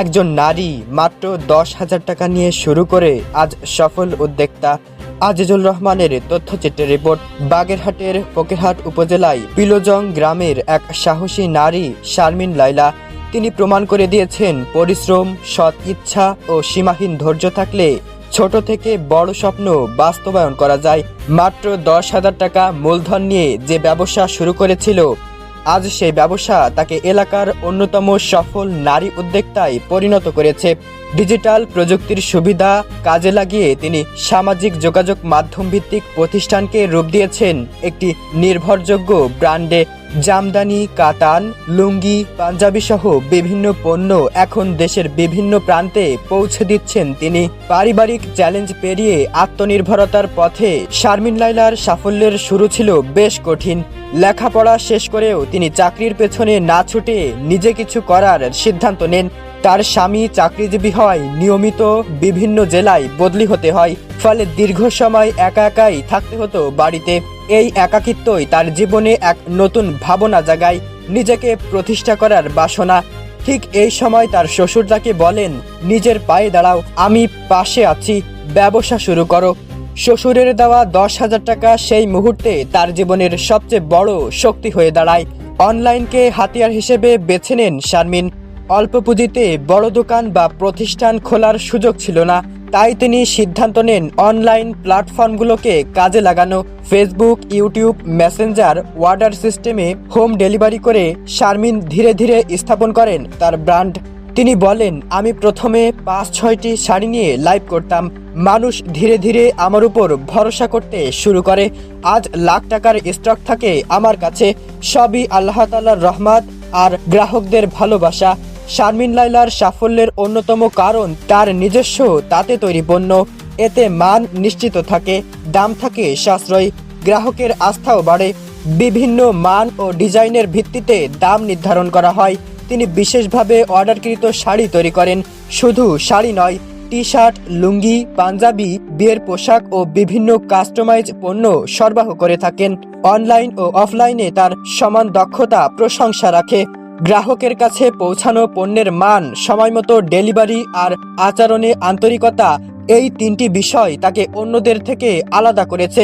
একজন নারী মাত্র 10,000 টাকা নিয়ে শুরু করে আজ সফল উদ্যোক্তা। আজিজুল রহমানের তথ্যচিত্রের রিপোর্ট। বাগেরহাটের ফকিরহাট উপজেলায় পিলোজং গ্রামের এক সাহসী নারী শারমিন লায়লা। তিনি প্রমাণ করে দিয়েছেন পরিশ্রম, সৎ ইচ্ছা ও সীমাহীন ধৈর্য থাকলে ছোট থেকে বড় স্বপ্ন বাস্তবায়ন করা যায়। মাত্র 10,000 টাকা মূলধন নিয়ে যে ব্যবসা শুরু করেছিল, আজ সেই ব্যবসা তাকে এলাকার অন্যতম সফল নারী উদ্যোক্তায় পরিণত করেছে। ডিজিটাল প্রযুক্তির সুবিধা কাজে লাগিয়ে তিনি সামাজিক যোগাযোগ মাধ্যম ভিত্তিক প্রতিষ্ঠানকে রূপ দিয়েছেন একটি নির্ভরযোগ্য ব্র্যান্ডে। জামদানি, কাতান, লুঙ্গি, পাঞ্জাবি সহ বিভিন্ন পণ্য এখন দেশের বিভিন্ন প্রান্তে পৌঁছে দিচ্ছেন তিনি। পারিবারিক চ্যালেঞ্জ পেরিয়ে আত্মনির্ভরতার পথে শারমিন লায়লার সাফল্যের শুরু ছিল বেশ কঠিন। লেখাপড়া শেষ করেও তিনি চাকরির পেছনে না ছুটে নিজে কিছু করার সিদ্ধান্ত নেন। তার স্বামী চাকরিজীবী হওয়ায় নিয়মিত বিভিন্ন জেলায় বদলি হতে হয়, ফলে দীর্ঘ সময় একা একাই থাকতে হতো বাড়িতে। এই একাকিত্বই তার জীবনে এক নতুন ভাবনা জাগায়, নিজেকে প্রতিষ্ঠা করার বাসনা। ঠিক এই সময় তার শ্বশুর তাকে বলেন, নিজের পায়ে দাঁড়াও, আমি পাশে আছি, ব্যবসা শুরু করো। শ্বশুরের দেওয়া 10,000 টাকা সেই মুহূর্তে তার জীবনের সবচেয়ে বড় শক্তি হয়ে দাঁড়ায়। অনলাইনকে হাতিয়ার হিসেবে বেছে নেন শারমিন। অল্প পুঁজিতে বড় দোকান বা প্রতিষ্ঠান খোলার সুযোগ ছিল না, তাই তিনি সিদ্ধান্ত নেন অনলাইন প্ল্যাটফর্মগুলোকে কাজে লাগানো। ফেসবুক, ইউটিউব, মেসেঞ্জার, অর্ডার সিস্টেমে হোম ডেলিভারি করে শারমিন ধীরে ধীরে স্থাপন করেন তার ব্র্যান্ড। তিনি বলেন, আমি প্রথমে 5-6টি শাড়ি নিয়ে লাইভ করতাম। মানুষ ধীরে ধীরে আমার উপর ভরসা করতে শুরু করে। আজ লাখ টাকার স্টক থাকে আমার কাছে। সবই আল্লাহ তাআলার রহমত আর গ্রাহকদের ভালোবাসা। শারমিন লায়লার সাফল্যের অন্যতম কারণ তার নিজস্ব তাঁতে তৈরি পণ্য। এতে মান নিশ্চিত থাকে, দাম থাকে সাশ্রয়ী, গ্রাহকের আস্থাও বাড়ে। বিভিন্ন মান ও ডিজাইনের ভিত্তিতে দাম নির্ধারণ করা হয়। তিনি বিশেষভাবে অর্ডারকৃত শাড়ি তৈরি করেন। শুধু শাড়ি নয়, টি শার্ট, লুঙ্গি, পাঞ্জাবি, বিয়ের পোশাক ও বিভিন্ন কাস্টমাইজ পণ্য সরবরাহ করে থাকেন। অনলাইন ও অফলাইনে তার সমান দক্ষতা প্রশংসা রাখে। গ্রাহকের কাছে পৌঁছানো পণ্যের মান, সময়মতো ডেলিভারি আর আচরণে আন্তরিকতা, এই 3টি বিষয় তাকে অন্যদের থেকে আলাদা করেছে।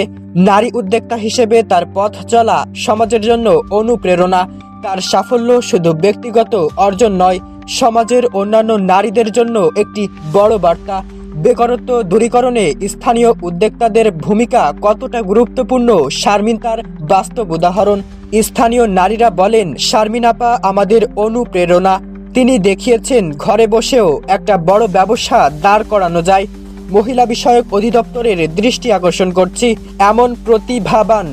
নারী উদ্যোক্তা হিসেবে তার পথ চলা সমাজের জন্য অনুপ্রেরণা। তার সাফল্য শুধু ব্যক্তিগত অর্জন নয়, সমাজের অন্যান্য নারীদের জন্য একটি বড় বার্তা। বেকারত্ব দূরীকরণে স্থানীয় উদ্যোক্তাদের ভূমিকা কতটা গুরুত্বপূর্ণ, শারমিন তার বাস্তব উদাহরণ। স্থানীয় নারীরা বলেন, শারমিন আপা আমাদের অনুপ্রেরণা। তিনি দেখিয়েছেন ঘরে বসেও একটা বড় ব্যবসা দাঁড় করানো যায়। মহিলা বিষয়ক অধিদপ্তরের দৃষ্টি আকর্ষণ করছি, এমন প্রতিভাবান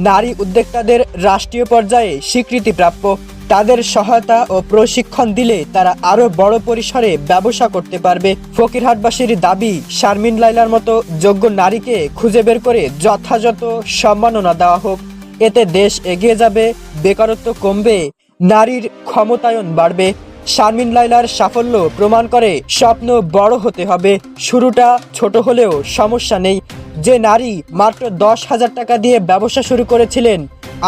নারী উদ্যোক্তাদের রাষ্ট্রীয় পর্যায়ে স্বীকৃতিপ্রাপ্য। তাদের সহায়তা ও প্রশিক্ষণ দিলে তারা আরও বড় পরিসরে ব্যবসা করতে পারবে। ফকিরহাটবাসীর দাবি, শারমিন লায়লার মতো যোগ্য নারীকে খুঁজে বের করে যথাযথ সম্মাননা দেওয়া হোক। এতে দেশ এগিয়ে যাবে, বেকারত্ব কমবে, নারীর ক্ষমতায়ন বাড়বে। শারমিন লায়লার সাফল্য প্রমাণ করে স্বপ্ন বড় হতে হবে, শুরুটা ছোট হলেও সমস্যা নেই। যে নারী মাত্র 10,000 টাকা দিয়ে ব্যবসা শুরু করেছিলেন,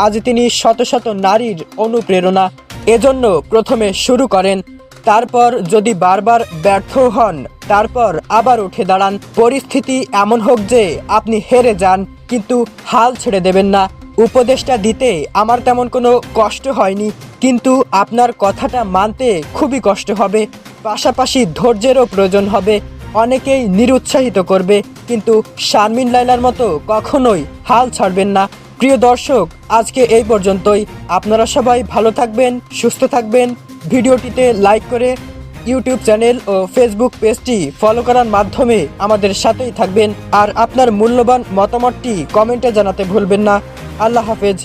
আজ তিনি শত শত নারীর অনুপ্রেরণা। এজন্য প্রথমে শুরু করেন, তারপর যদি বারবার ব্যর্থ হন, তারপর আবার উঠে দাঁড়ান। পরিস্থিতি এমন হোক যে আপনি হেরে যান, কিন্তু হাল ছেড়ে দেবেন না। উপদেশটা দিতে আমার তেমন কোনো কষ্ট হয়নি, কিন্তু আপনার কথাটা মানতে খুবই কষ্ট হবে। পাশাপাশি ধৈর্যেরও প্রয়োজন হবে। অনেকেই নিরুৎসাহিত করবে, কিন্তু শারমিন লায়লার মতো কখনোই হাল ছাড়বেন না। প্রিয় দর্শক, আজকে এই পর্যন্তই। আপনারা সবাই ভালো থাকবেন, সুস্থ থাকবেন। ভিডিওটিতে লাইক করে ইউটিউব চ্যানেল ও ফেসবুক পেজটি ফলো করার মাধ্যমে আমাদের সাথেই থাকবেন। আর আপনার মূল্যবান মতামতটি কমেন্টে জানাতে ভুলবেন না। আল্লাহ হাফেজ।